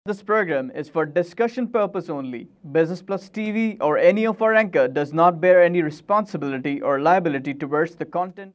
This program is for discussion purpose only. Business Plus TV or any of our anchor does not bear any responsibility or liability towards the content.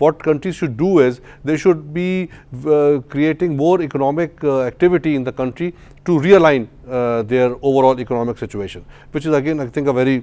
what countries should do is they should be creating more economic activity in the country to realign their overall economic situation, which is again I think a very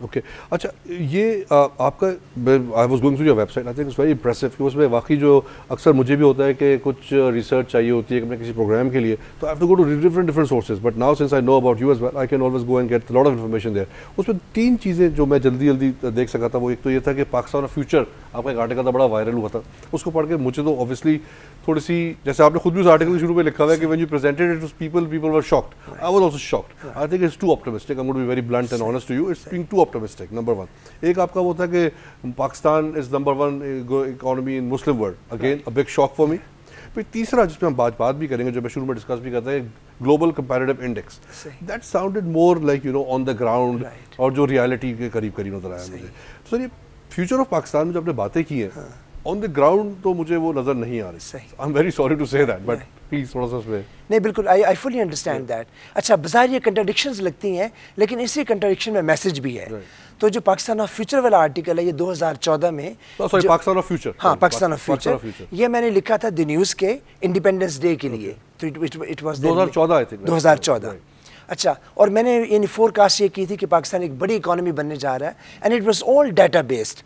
okay اچھا یہ آپ کا I was going through your website I think it's very impressive کہ اس میں واقعی جو اکثر مجھے بھی ہوتا ہے کہ کچھ ریسرچ چاہیے ہوتی ہے کہ میں کسی پروگرام کے لیے تو I have to go to different sources but now since I know about you as well I can always go and get lot of information there. اس میں 3 چیزیں جو میں جلدی دیکھ سکا تھا وہ ایک تو یہ تھا کہ پاکستان آف فیوچر آپ کا ایک آرٹیکل تھا بڑا وائرل ہوا تھا. اس کو پڑھ کے مجھے تو اوبیسلی تھوڑی سی جیسے آپ نے خود بھی اس آرٹیکل کے شروع میں لکھا ہوا ہے کہ when you presented it to people were shocked. I was also shocked. I think it's too optimistic. I am going to be very blunt and honest to you. It's being too optimistic. Number 1 ایک آپ کا وہ تھا کہ Pakistan is number 1 economy in Muslim world. Again a big shock for me. پھر تیسرا جس پہ ہم بات بھی کریں گے جو میں شروع میں ڈسکس بھی کرتا ہے global comparative index. That sounded more like you know on the ground اور جو ریالٹی کے قریب نظر آیا مجھے. سر یہ فیوچر آف پاکستان میں جو آپ نے باتیں کی ہیں آن دا گراؤنڈ تو مجھے وہ نظر نہیں آ رہی. I am very sorry to say that but please تھوڑا سا اس میں. نہیں بالکل آئی فلی انڈرسٹینڈ دیٹ. اچھا بظاہر یہ کنٹرڈکشنز لگتی ہیں لیکن اسی کنٹرڈکشن میں میسج بھی ہے. تو جو پاکستان آف فیوچر والا آرٹیکل ہے یہ 2014 میں پاکستان آف فیوچر ہاں پاکستان آف فیوچر یہ میں نے لکھا تھا دی نیوز کے انڈیپینڈنس ڈے کے لیے. تو اٹ واز 2014. اچھا اور میں نے یعنی فور کاسٹ یہ کی تھی کہ پاکستان ایک بڑی اکانومی بننے جا رہا ہے and it was all data based.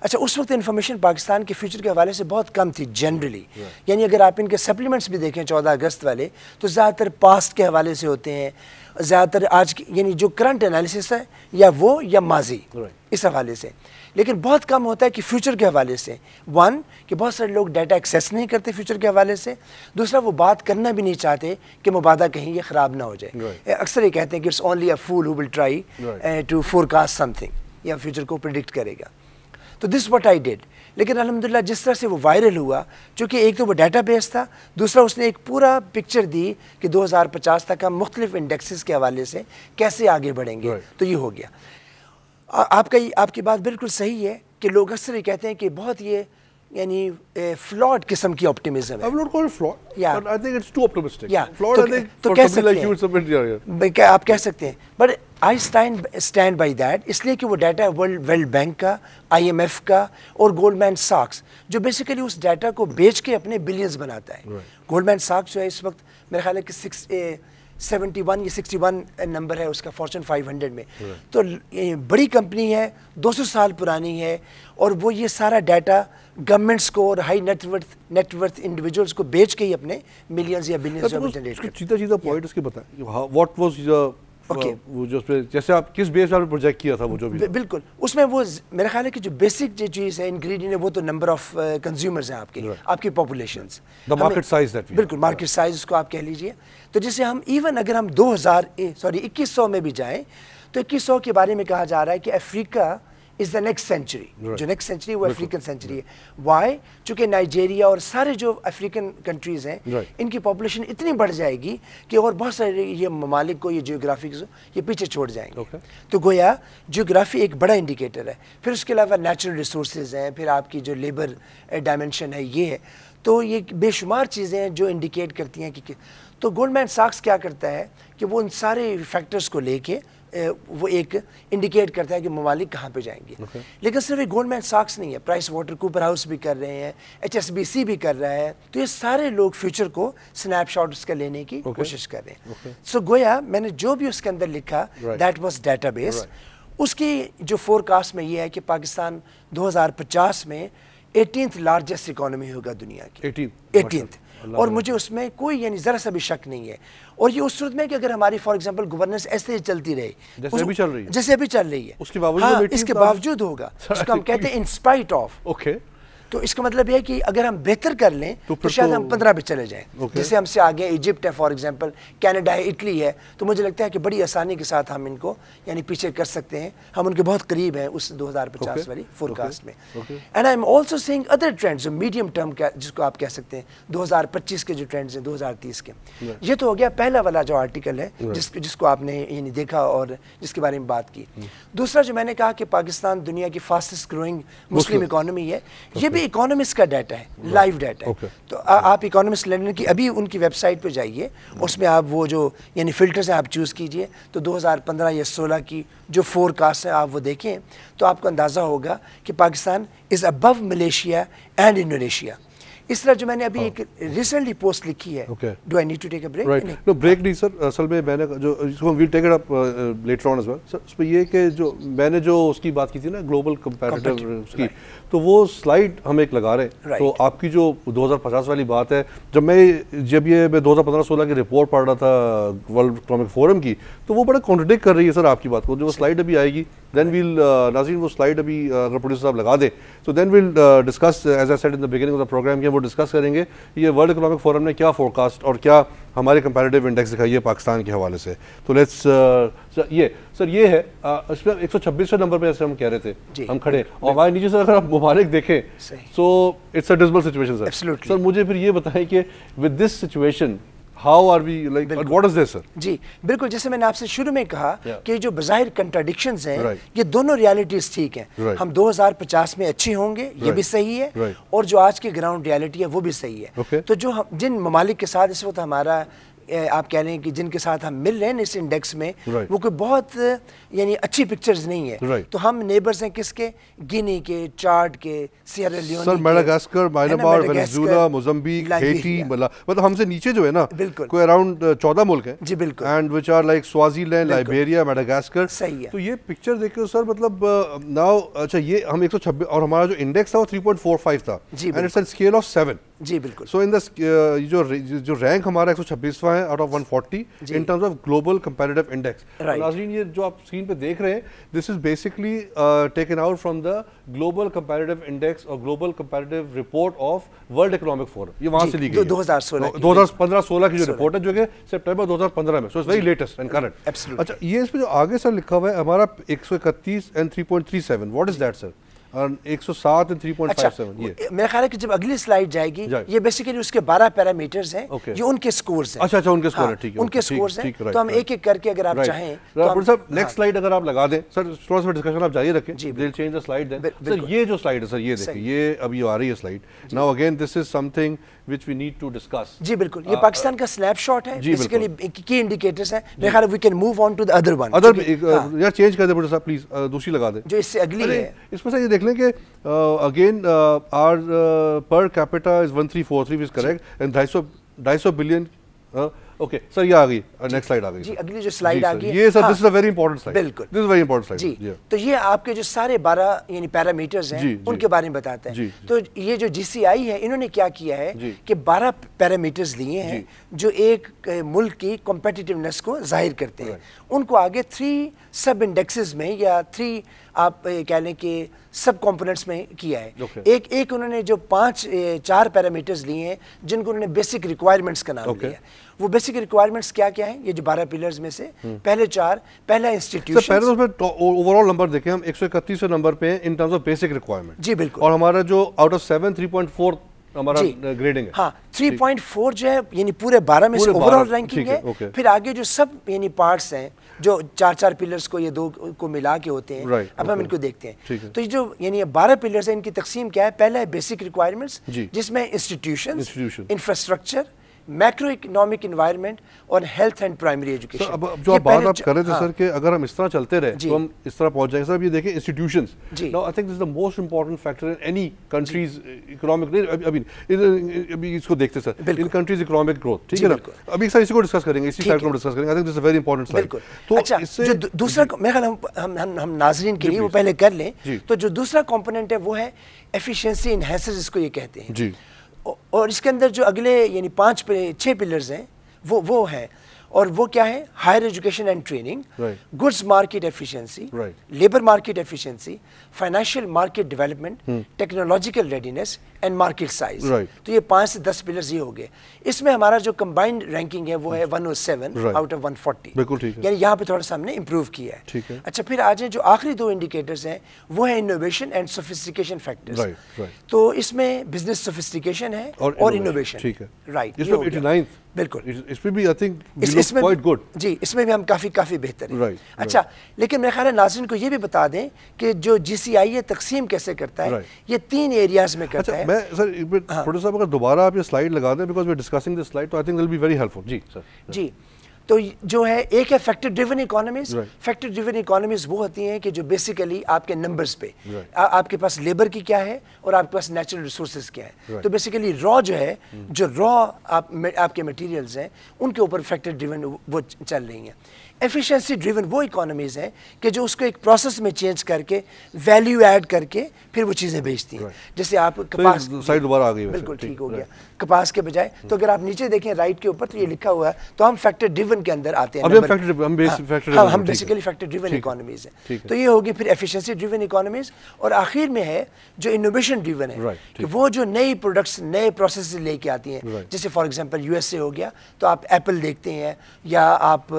اچھا اس وقت انفارمیشن پاکستان کے فیوچر کے حوالے سے بہت کم تھی جنرلی. یعنی اگر آپ ان کے سپلیمنٹس بھی دیکھیں 14 اگست والے تو زیادہ تر پاسٹ کے حوالے سے ہوتے ہیں. زیادہ تر آج کی یعنی جو کرنٹ انالیسس ہے یا وہ یا ماضی اس حوالے سے. لیکن بہت کم ہوتا ہے کہ فیوچر کے حوالے سے. 1 کہ بہت سارے لوگ ڈیٹا ایکسیس نہیں کرتے فیوچر کے حوالے سے. دوسرا وہ بات کرنا بھی نہیں چاہتے کہ مبادہ کہیں یہ خراب نہ ہو جائے. اکثر یہ کہتے ہیں کہ it's only a fool who will try to forecast something یا فیوچر کو پریڈکٹ کرے گا. تو دس واٹ آئی ڈیڈ. لیکن الحمدللہ جس طرح سے وہ وائرل ہوا چونکہ ایک تو وہ ڈیٹا بیس تھا دوسرا اس نے ایک پورا پکچر دی کہ 2050 تک ہم مختلف انڈیکسز کے حوالے سے کیسے آگے بڑھیں گے. تو یہ ہو گیا. آپ کی بات بالکل صحیح ہے کہ لوگ اکثر یہ کہتے ہیں کہ بہت یہ یعنی فلاڈ قسم کی آپٹیمزم ہے. I would not call it flawed, but I think it's too optimistic. Flawed, I think for somebody like you it's a bit آپ کہہ سکتے ہیں. But I stand by that اس لیے کہ وہ ڈیٹا ورلڈ بینک کا IMF کا اور گولڈمین ساکس جو بیسیکلی اس ڈیٹا کو بیچ کے اپنے بلینز بناتا ہے. گولڈمین ساکس جو ہے اس وقت میرے خیال ہے کہ 71 یا 61 نمبر ہے اس کا فارچون 500 میں. تو بڑی کمپنی ہے 200 سال پرانی ہے اور وہ یہ سارا ڈیٹا گورنمنٹس کو اور ہائی نیٹ ورتھ انڈیویجولس کو بیچ کے ہی اپنے ملینز یا بلینز جنریٹ کرتے ہیں. سیدھا پوائنٹ اس کے بتائیں واٹ واز وہ جو جیسے آپ کس بیس پر پروجیکٹ کیا تھا وہ جو بھی بالکل اس میں وہ میرا خیال ہے کہ جو بیسک جو چیز ہے انگریڈینٹ ہے وہ تو نمبر آف کنزیومرز ہیں آپ کی پاپولیشنز. مارکیٹ سائز بالکل مارکیٹ سائز اس کو آپ کہہ لیجئے. تو جیسے ہم ایون اگر ہم 2100 میں بھی جائیں تو 2100 کے بارے میں کہا جا رہا ہے کہ افریقہ از دا نیکسٹ سینچری. جو نیکسٹ سینچری وہ افریقن سینچری ہے. وائی چونکہ نائجیریا اور سارے جو افریقن کنٹریز ہیں ان کی پاپولیشن اتنی بڑھ جائے گی کہ اور بہت سارے یہ ممالک کو یہ جیوگرافکس یہ پیچھے چھوڑ جائیں گے. تو گویا جیوگرافی ایک بڑا انڈیکیٹر ہے. پھر اس کے علاوہ نیچرل ریسورسز ہیں پھر آپ کی جو لیبر ڈائمنشن ہے یہ ہے. تو یہ بے شمار چیزیں ہیں جو انڈیکیٹ کرتی ہیں کہ تو گولڈمین ساکس کیا کرتا ہے کہ وہ ان سارے فیکٹرز کو لے کے وہ ایک انڈیکیٹ کرتا ہے کہ ممالک کہاں پہ جائیں گے. لیکن صرف ایک گولڈمین ساکس نہیں ہے. پرائس واٹر کوپر ہاؤس بھی کر رہے ہیں HSBC بھی کر رہا ہے. تو یہ سارے لوگ فیوچر کو سنیپ شاٹ اس کا لینے کی کوشش کر رہے ہیں. سو گویا میں نے جو بھی اس کے اندر لکھا دیٹ واز ڈیٹا بیس. اس کی جو فور کاسٹ میں یہ ہے کہ پاکستان 2050 میں 18th لارجسٹ اکانومی ہوگا دنیا کی. 18th. اور مجھے اس میں کوئی یعنی ذرا سا بھی شک نہیں ہے. اور یہ اس صورت میں کہ اگر ہماری فار ایگزامپل گورننس ایسے چلتی رہے جیسے ابھی چل رہی ہے اس کے باوجود ہوگا اس کو ہم کہتے ہیں ان اسپائٹ آف. تو اس کا مطلب یہ ہے کہ اگر ہم بہتر کر لیں تو شاید ہم 15 پہ چلے جائیں. جیسے ہم سے آگے ایجپٹ ہے فار ایگزامپل کینیڈا ہے اٹلی ہے. تو مجھے لگتا ہے کہ بڑی آسانی کے ساتھ ہم ان کو یعنی پیچھے کر سکتے ہیں. ہم ان کے بہت قریب ہیں اس 2050 والی فور کاسٹ میں. And I am also seeing other trends جو میڈیم ٹرم جس کو آپ کہہ سکتے ہیں 2025 کے جو ٹرینڈز ہیں 2030 کے. یہ تو ہو گیا پہلا والا جو آرٹیکل ہے جس کو آپ نے یعنی دیکھا اور جس کے بارے میں بات کی. دوسرا جو میں نے کہا کہ پاکستان دنیا کی فاسٹسٹ گروئنگ مسلم اکانومی ہے. یہ بھی اکانومسٹ کا ڈیٹا ہے لائیو ڈیٹا ہے. تو آپ اکانومسٹ لندن کی ابھی ان کی ویب سائٹ پہ جائیے اس میں آپ وہ جو یعنی فلٹرز ہیں آپ چوز کیجئے. تو 2015 یا 16 کی جو فور کاسٹ ہیں آپ وہ دیکھیں تو آپ کو اندازہ ہوگا کہ پاکستان از ابو ملیشیا اینڈ انڈونیشیا. اس طرح جو میں نے ابھی ایک ریسنٹلی پوسٹ لکھی ہے, do I need to take a break? Right, no break نہیں سر, اصل میں میں نے جو we'll take it up later on as well sir, اس پہ یہ کہ جو میں نے جو اس کی بات کی تھی نا گلوبل کمپیریٹیو اس کی, تو وہ سلائڈ ہم ایک لگا رہے ہیں. تو آپ کی جو 2050 والی بات ہے, جب یہ میں 2015-16 کی رپورٹ پڑھ رہا تھا ورلڈ اکنامک فورم کی, تو وہ بڑا کانٹرڈکٹ کر رہی ہے سر آپ کی بات کو. جو وہ سلائڈ ابھی آئے گی دین ویل ناظرین وہ سلائڈ ابھی اگر پروڈیوسر صاحب لگا دیں تو then we'll discuss as I said in the beginning of the programme, کہ وہ ڈسکس کریں گے یہ ورلڈ اکنامک فورم نے کیا فور کاسٹ اور کیا ہمارے کمپیریٹیو انڈیکس دکھائی ہے پاکستان کے حوالے سے. تو لیٹس یہ سر یہ ہے اس پہ 126 نمبر پہ جیسے ہم کہہ رہے تھے ہم کھڑے, اور ہمارے نیچے سے اگر آپ ممالک دیکھیں so it's a dismal situation sir. Sir مجھے پھر یہ بتائیں کہ with this situation how are we like what is this sir? جی بالکل, جیسے میں نے آپ سے شروع میں کہا کہ جو بظاہر کنٹراڈکشنز ہیں یہ دونوں ریالٹیز ٹھیک ہیں. ہم 2050 میں اچھے ہوں گے, یہ بھی صحیح ہے, اور جو آج کی گراؤنڈ ریالٹی ہے وہ بھی صحیح ہے. تو جو جن ممالک کے ساتھ اس وقت ہمارا آپ کہہ رہے ہیں کہ جن کے ساتھ ہم مل رہے ہیں اس انڈیکس میں, وہ کوئی بہت یعنی اچھی پکچرز نہیں ہے. تو ہم نیبرز ہیں کس کے, گینی کے, چاڈ کے, سیئرا لیون کے, سر میڈاگاسکر, مائنمار, وینزویلا, موزمبیق, ہیٹی, مطلب ہم سے نیچے جو ہے نا کوئی اراؤنڈ 14 ملک ہیں. جی بالکل, and which are like Swaziland, Liberia, Madagascar. صحیح ہے. تو یہ پکچر دیکھیں سر, مطلب ناؤ اچھا یہ ہم 126 اور ہمارا جو انڈیکس تھا وہ 3.45 تھا, and it's in scale of 7. جی بالکل. سو ان جو رینک ہمارا 126واں ہے out of 140 in terms of global comparative index. ناظرین یہ جو آپ اسکرین پہ دیکھ رہے ہیں this is basically taken out from the global comparative index اور global comparative report of World Economic Forum. یہ وہاں سے لی گئی 2015-16 کی جو رپورٹ ہے جو کہ سپٹمبر 2015 میں, so it's very latest and current. اچھا یہ اس پہ جو آگے سر لکھا ہوا ہے ہمارا 131 and 3.37, what is that sir? 107 and 3.57. میرا خیال ہے کہ جب اگلی سلائیڈ جائے گی یہ بیسیکلی اس کے 12 پیرامیٹرز ہیں, یہ ان کے سکورز ہیں. اچھا ان کے سکور ہیں, ٹھیک ہے, ان کے سکورز ہیں. تو ہم ایک ایک کر کے اگر آپ چاہیں ڈاکٹر صاحب نیکسٹ سلائیڈ اگر آپ لگا دیں سر, تھوڑا سا ڈسکشن آپ جاری رکھیں, دل چینج دا سلائیڈ دین. سر یہ جو سلائیڈ ہے سر یہ دیکھیں, یہ ابھی آ رہی ہے slide. Now again this is some thing which we need to discuss. جی بالکل, یہ پاکستان کا سنیپ شاٹ ہے, بیسیکلی کی انڈیکیٹرز ہیں. میرے خیال ہے we can move on to the other one. یار چینج کر دیں بڑا صاحب پلیز, دوسری لگا دیں جو اس سے اگلی ہے. اس میں سے یہ دیکھ لیں کہ again our per capita is 1343 which is correct, and 250 billion. Okay sir یہ آ گئی, نیکسٹ سلائیڈ آ گئی. جی اگلی جو سلائیڈ آ گئی یہ سر دس از اے ویری امپورٹنٹ سلائیڈ. بالکل دس از ویری امپورٹنٹ سلائیڈ. جی تو یہ آپ کے جو سارے 12 یعنی پیرامیٹرز ہیں ان کے بارے میں بتاتا ہے. تو یہ جو جی سی آئی ہے انہوں نے کیا کیا ہے کہ 12 پیرامیٹرز لیے ہیں جو ایک ملک کی کمپیٹیٹیونیس کو ظاہر کرتے ہیں. ان کو آگے 3 سب انڈیکسز میں یا 3 آپ کہہ لیں کہ سب کمپوننٹس میں کیا ہے. ایک انہوں نے جو 4 پیرامیٹرز لیے ہیں جن کو انہوں نے بیسک ریکوائرمنٹس کا نام دیا ہے. وہ بیسک ریکوائرمنٹس کیا ہیں, یہ جو 12 پلرز میں سے پہلے 4, پہلا انسٹیٹیوشن. پہلے تو اس میں اوور آل نمبر دیکھیں ہم 131 نمبر پہ ہیں in terms of basic requirement. جی بالکل. اور ہمارا جو آؤٹ آف 7 3.4 ہمارا گریڈنگ ہے. ہاں 3.4 جو ہے یعنی پورے 12 میں سے اوور آل رینکنگ ہے. پھر آگے جو سب یعنی پارٹس ہیں جو 4 پلرز کو یہ 2 کو ملا کے ہوتے ہیں, اب ہم ان کو دیکھتے ہیں. تو یہ جو یعنی 12 پلرز ہیں ان کی تقسیم کیا ہے, پہلا ہے بیسک ریکوائرمنٹس جس میں institutions, infrastructure, macro economic environment اور ہیلتھ اینڈ پرائمری ایجوکیشن. اب جو آپ بات آپ کر رہے تھے سر کہ اگر ہم اس طرح چلتے رہے تو ہم اس طرح پہنچ جائیں گے. سر اب یہ دیکھیں institutions, now I think this is the most important factor in any countries economic. ابھی اس کو دیکھتے سر ان کنٹریز اکنامک گروتھ, ٹھیک ہے نا. ابھی سر اسی کو ڈسکس کریں گے, اسی سلائڈ کو ڈسکس کریں گے. آئی think this is a very important slide. تو اچھا جو دوسرا میرے خیال ہم ناظرین کے لیے وہ پہلے کر لیں. تو جو دوسرا کمپوننٹ ہے وہ ہے ایفیشینسی انہینسر, جس کو یہ کہتے ہیں. جی اور اس کے اندر جو اگلے یعنی 6 پلرز ہیں وہ ہیں, اور وہ کیا ہے, higher education and training, goods market efficiency, labour market efficiency, financial market development, technological readiness and market size. تو یہ 5 سے 10 پلرز یہ ہو گئے. اس میں ہمارا جو کمبائنڈ رینکنگ ہے وہ ہے 107 آؤٹ آف 140, یعنی یہاں پہ تھوڑا سا ہم نے امپروو کیا ہے. اچھا پھر آ جائیں جو آخری 2 انڈیکیٹرز ہیں وہ ہیں انوویشن اینڈ سوفسٹیکیشن فیکٹرز. تو اس میں بزنس سوفسٹیکیشن ہے اور انوویشن. رائٹ, بالکل. اس میں بھی I think we look quite good. جی اس میں بھی ہم کافی بہتر ہیں. اچھا لیکن میرے خیال ہے ناظرین کو یہ بھی بتا دیں کہ جو جی سی آئی یہ تقسیم کیسے کرتا ہے, یہ 3 ایریاز میں کرتا ہے. میں سر پروڈیوسر صاحب اگر دوبارہ آپ یہ سلائیڈ لگا دیں, because we are discussing this slide, تو I think will be very helpful. جی سر. جی تو جو ہے ایک ہے factor driven economies. Factor driven economies وہ ہوتی ہیں کہ جو بیسیکلی آپ کے نمبرز پہ آپ کے پاس لیبر کی کیا ہے اور آپ کے پاس نیچرل ریسورسز کیا ہے. تو بیسیکلی را جو ہے جو را آپ کے مٹیریلز ہیں ان کے اوپر فیکٹر ڈریون وہ چل رہی ہیں. ایفیشنسی ڈریون وہ اکانومیز ہیں کہ جو اس کو ایک پروسیس میں چینج کر کے ویلیو ایڈ کر کے پھر وہ چیزیں بیچتی ہیں. جیسے آپ کپاس سائیڈ دوبارہ آ گئی, بالکل ٹھیک ہو گیا, کپاس کے بجائے تو اگر آپ نیچے دیکھیں رائٹ کے اوپر تو یہ لکھا ہوا ہے, تو ہم فیکٹر ڈریون کے اندر آتے ہیں. ہم بیسیکلی فیکٹر ڈریون اکانومیز ہیں. تو یہ ہوگی پھر ایفیشنسی ڈریون اکانومیز. اور آخر میں ہے جو انوویشن ڈریون ہے کہ وہ جو نئی پروڈکٹس نئے پروسیس لے کے آتی ہیں. جیسے for example U S A ہو گیا تو آپ ایپل دیکھتے ہیں یا آپ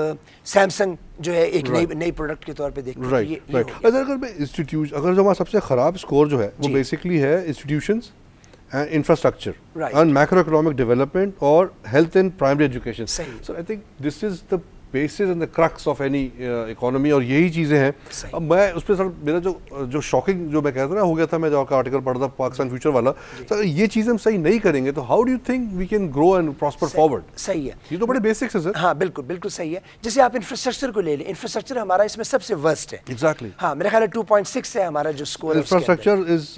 سیمسنگ جو ہے ایک نئی پروڈکٹ کے طور پہ دیکھتے ہیں. اگر جو ہمارا سب سے خراب اسکور جو ہے وہ بیسکلی ہے institutions and infrastructure and macroeconomic development or health and primary education. So I think this is the basis and the crux of any economy اور یہی چیزیں ہیں. اب میں اس پہ سر میرا جو شاکنگ جو میں کہتا نا ہو گیا تھا, میں جو آپ کا آرٹیکل پڑھا تھا پاکستان فیوچر والا, سر یہ چیزیں ہم صحیح نہیں کریں گے تو how do you think we can grow and prosper forward. صحیح ہے, یہ تو بڑے بیسکس ہیں سر. ہاں بالکل بالکل صحیح ہے. جیسے آپ انفراسٹرکچر کو لے لیں, انفراسٹرکچر ہمارا اس میں سب سے ورسٹ ہے. ایگزیکٹلی. ہاں میرا خیال ہے 2.6 ہے ہمارا جو اسکور. انفراسٹرکچر از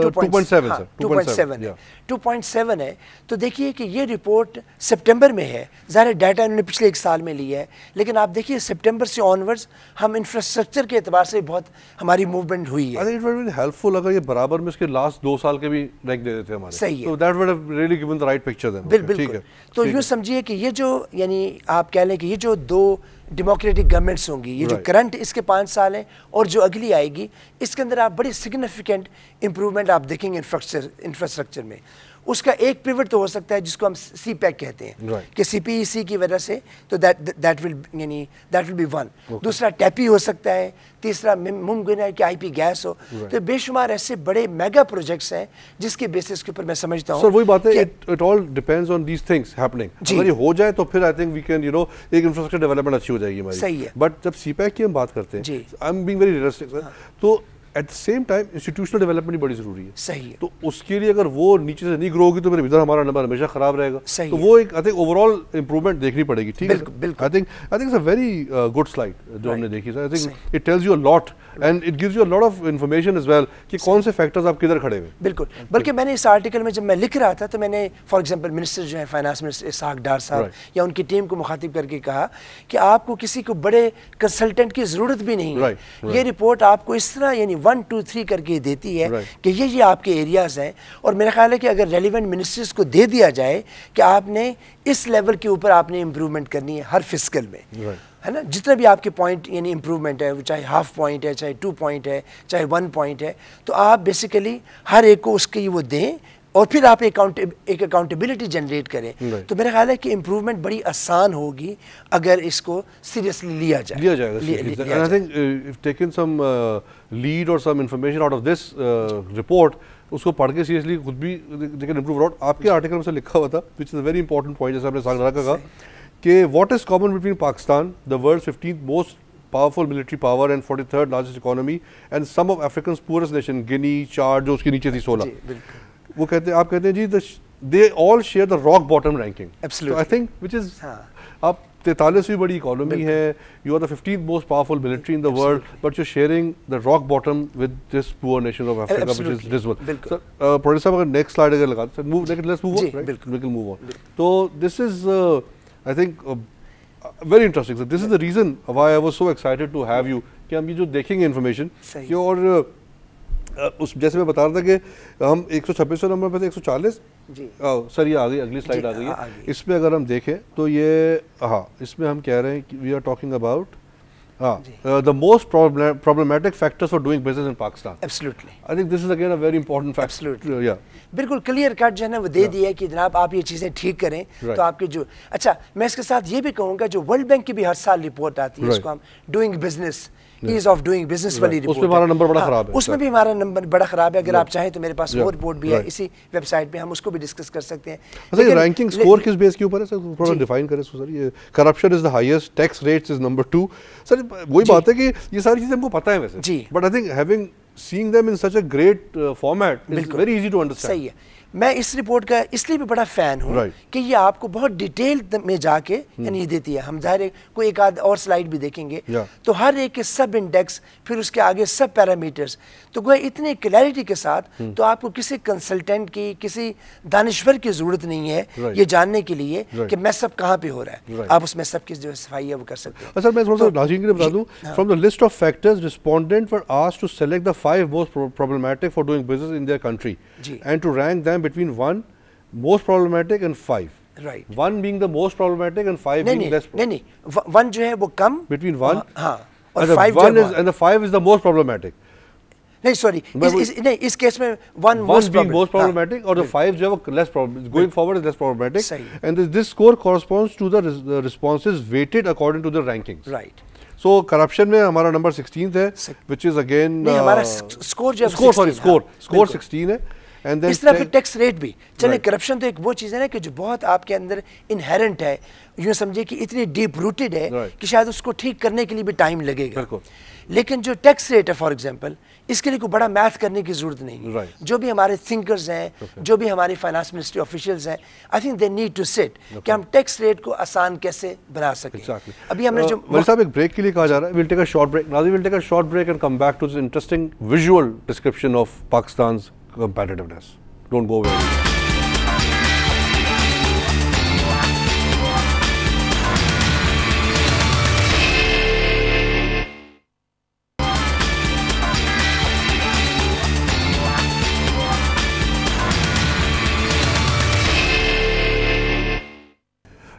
2.7 سر. 2.7 ہے. 2.7 ہے. تو دیکھیے کہ یہ رپورٹ سپٹمبر میں ہے, ظاہر ڈیٹا انہوں نے پچھلے ایک سال میں لیا ہے, لیکن آپ دیکھیے سپٹمبر سے آنورڈز ہم انفراسٹرکچر کے اعتبار سے بہت ہماری موومنٹ ہوئی ہے. I think it would be helpful اگر یہ برابر میں اس کے لاسٹ 2 سال کے بھی رینک دے دیتے ہمارے. صحیح ہے. So that would have really given the right picture then. بالکل. تو یوں سمجھیے کہ یہ جو یعنی آپ کہہ لیں کہ یہ جو 2 ڈیموکریٹک گورنمنٹس ہوں گی, یہ جو کرنٹ اس کے 5 سال ہیں اور جو اگلی آئے گی, اس کے اندر آپ بڑی سگنیفیکنٹ امپروومنٹ آپ دیکھیں گے انفراسٹرکچر میں. اس کا ایک پیوٹ تو ہو سکتا ہے جس کو ہم سی پیک کہتے ہیں کہ سی پی ای سی کی وجہ سے, تو دیٹ ول بی ون. دوسرا ٹیپی ہو سکتا ہے, تیسرا ممکن ہے کہ آئی پی گیس ہو. تو بے شمار ایسے بڑے میگا پروجیکٹس ہیں جس کے بیسس کے اوپر میں سمجھتا ہوں سر وہی بات ہے, it all depends on these things happening. اگر یہ ہو جائے تو پھر I think we can you know ایک انفراسٹرکچر ڈیولپمنٹ اچھی ہو جائے گی ہماری. صحیح ہے. بٹ جب سی پیک کی ہم بات کرتے ہیں, I am being very realistic sir, تو at the same time institutional development بھی بڑی ضروری ہے. صحیح ہے. تو اس کے لیے اگر وہ نیچے سے نہیں گرو ہوگی تو پھر ادھر ہمارا نمبر ہمیشہ خراب رہے گا. تو وہ ایک I think overall improvement دیکھنی پڑے گی. ٹھیک ہے. I think it's a very good slide جو ہم نے دیکھی. I think it tells you a lot and it gives you a lot of information as well کہ کون سے فیکٹرز آپ کدھر کھڑے ہوئے. بالکل. بلکہ میں نے اس آرٹیکل میں جب میں لکھ رہا تھا تو میں نے فار ایگزامپل منسٹر جو ہیں فائنانس منسٹر اسحاق ڈار صاحب یا ان کی ٹیم کو مخاطب کر کے کہا کہ آپ کو کسی کو بڑے کنسلٹنٹ کی ضرورت بھی نہیں ہے. یہ رپورٹ آپ کو اس طرح یعنی 1 2 3 کر کے دیتی ہے کہ یہ آپ کے ایریاز ہیں. اور میرا خیال ہے کہ اگر ریلیونٹ منسٹرز کو دے دیا جائے کہ آپ نے اس لیول کے اوپر آپ نے امپروومنٹ کرنی ہے ہر فسکل میں, ہے نا, جتنا بھی آپ کے پوائنٹ یعنی امپروومنٹ ہے, چاہے ½ پوائنٹ ہے, چاہے 2 پوائنٹ ہے, چاہے 1 پوائنٹ ہے, تو آپ بیسیکلی ہر ایک کو اس کی وہ دیں اور پھر آپ ایک اکاؤنٹیبلٹی جنریٹ کریں. تو میرا خیال ہے کہ امپروومنٹ بڑی آسان ہوگی اگر اس کو سیریسلی لیا جائے گا. I think if taken some lead or some information out of this report, اس کو پڑھ کے سیریسلی خود بھی they can improve a lot. آپ کے آرٹیکل میں سے لکھا ہوا تھا which is a very important point, جیسے آپ نے اسحاق ڈار کا کہا کہ what is common between Pakistan, the world's 15th most powerful military power and 43rd largest economy, and some of Africa's poorest nation, Guinea, Chad, جو اس کی نیچے تھی 16. وہ کہتے ہیں, آپ کہتے ہیں جی they all share the rock bottom ranking. Absolutely. So I think which is آپ 43ویں بڑی اکانومی ہے, you are the 15th most powerful military in the world, but you're sharing the rock bottom with this poor nation of Africa, which is dismal. Sir, Professor صاحب اگر next slide اگر لگا تو let's move on, right? We can move on. So this is I think very interesting. So this is the reason why I was so excited to have you کہ ہم یہ جو دیکھیں گے انفارمیشن کہ, اور اس جیسے میں بتا رہا تھا کہ ہم 126 نمبر پہ تھے 140. جی سر یہ آ گئی, اگلی سلائڈ آ گئی ہے. اس میں اگر ہم دیکھیں تو یہ اس میں ہم کہہ رہے ہیں کہ we are talking about the most problematic factors for doing business in Pakistan. Absolutely. I think this is again a very important fact. Absolutely. Yeah. بالکل کلیئر کٹ جو ہے نا وہ دے دیا ہے کہ جناب آپ یہ چیزیں ٹھیک کریں تو آپ کے جو اچھا میں اس کے ساتھ یہ بھی کہوں گا جو ورلڈ بینک کی بھی ہر سال رپورٹ آتی ہے, اس کو ہم doing business as of doing business والی رپورٹ, اس میں ہمارا نمبر بڑا خراب ہے. اس میں بھی ہمارا نمبر بڑا خراب ہے. اگر آپ چاہیں تو میرے پاس وہ رپورٹ بھی ہے اسی ویب سائٹ پہ, ہم اس کو بھی ڈسکس کر سکتے ہیں. اچھا رینکنگ سکور کس بیس کے اوپر ہے سر, تھوڑا ڈیفائن کریں سر. یہ corruption is the highest, tax rates is number 2. Sir وہی بات ہے کہ یہ ساری چیزیں ہم کو پتہ ہے ویسے, but I think having seeing them in such a great format is very easy to understand. صحیح ہے. میں اس رپورٹ کا اس لیے بھی بڑا فین ہوں کہ یہ آپ کو بہت ڈیٹیل میں جا کے یعنی دیتی ہے. ہم ظاہر ہے کوئی ایک آدھ اور سلائیڈ بھی دیکھیں گے تو ہر ایک کے سب انڈیکس پھر اس کے آگے سب پیرامیٹرز تو گویا اتنے کلیئرٹی کے ساتھ تو آپ کو کسی کنسلٹنٹ کی کسی دانشور کی ضرورت نہیں ہے یہ جاننے کے لیے کہ میس اپ کہاں پہ ہو رہا ہے. آپ اس میس اپ کی جو صفائی ہے وہ کر سکتے ہیں. سر میں تھوڑا سا ناظرین کے لیے بتا دوں from the list of factors respondent were asked to select the 5 most problematic for doing business in their country and to rank them between 1 most problematic and 5. Right. 1 being the most problematic and 5 being less. نہیں 1 جو ہے وہ کم between 1 ہاں اور 5 and the 5 is the most problematic. نہیں sorry نہیں اس case میں 1 most problematic اور the 5 جو ہے وہ less going forward is less problematic and this score corresponds to the responses weighted according to the rankings. Right. So corruption میں ہمارا number 16th ہے which is again نہیں ہمارا سکور جو ہے score 16 ہے. اس طرح پھر ٹیکس ریٹ بھی چلیں. کرپشن تو ایک وہ چیز ہے نا کہ جو بہت آپ کے اندر انہیرنٹ ہے, یوں سمجھے کہ اتنی ڈیپ روٹڈ ہے کہ شاید اس کو ٹھیک کرنے کے لیے بھی ٹائم لگے گا. لیکن جو ٹیکس ریٹ ہے فار ایگزامپل, اس کے لیے کوئی بڑا میتھ کرنے کی ضرورت نہیں. جو بھی ہمارے تھنکرز ہیں, جو بھی ہماری فائنانس منسٹری آفیشیلز ہیں, I think they need to sit کہ ہم ٹیکس ریٹ کو آسان کیسے بنا سکیں. ابھی ہم نے جو مولوی صاحب ایک بریک کے لیے کہا جا رہا ہے, we'll take a short break. ناظرین we'll take a short break and come back to this interesting visual description of Pakistan's competitiveness. Don't go away.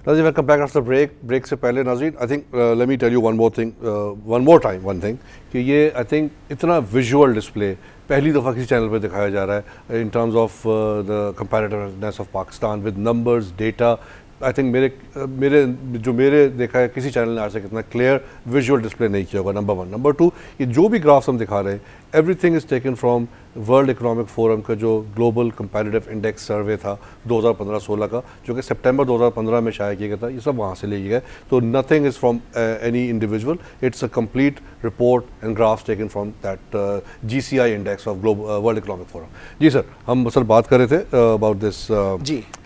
ناظرین welcome back after break. Break سے پہلے ناظرین I think let me tell you one more thing کہ یہ I think اتنا visual display پہلی دفعہ کسی چینل پہ دکھایا جا رہا ہے in terms of the comparativeness of Pakistan with numbers data. I think میرے دیکھا ہے کسی چینل نے آج تک اتنا کلیئر ویژول ڈسپلے نہیں کیا ہوگا. نمبر 1. نمبر 2, یہ جو بھی گرافس ہم دکھا رہے ہیں every thing is taken from world Economic forum کا جو گلوبل کمپیریٹیو انڈیکس سروے تھا 2015-16 کا, جو کہ سپٹمبر 2015 میں شائع کیا گیا تھا. یہ سب وہاں سے لے گیا ہے. تو nothing is from any individual, it's a complete report and graphs taken from that GCI index of World Economic Forum. جی سر, ہم سر بات کر رہے تھے about this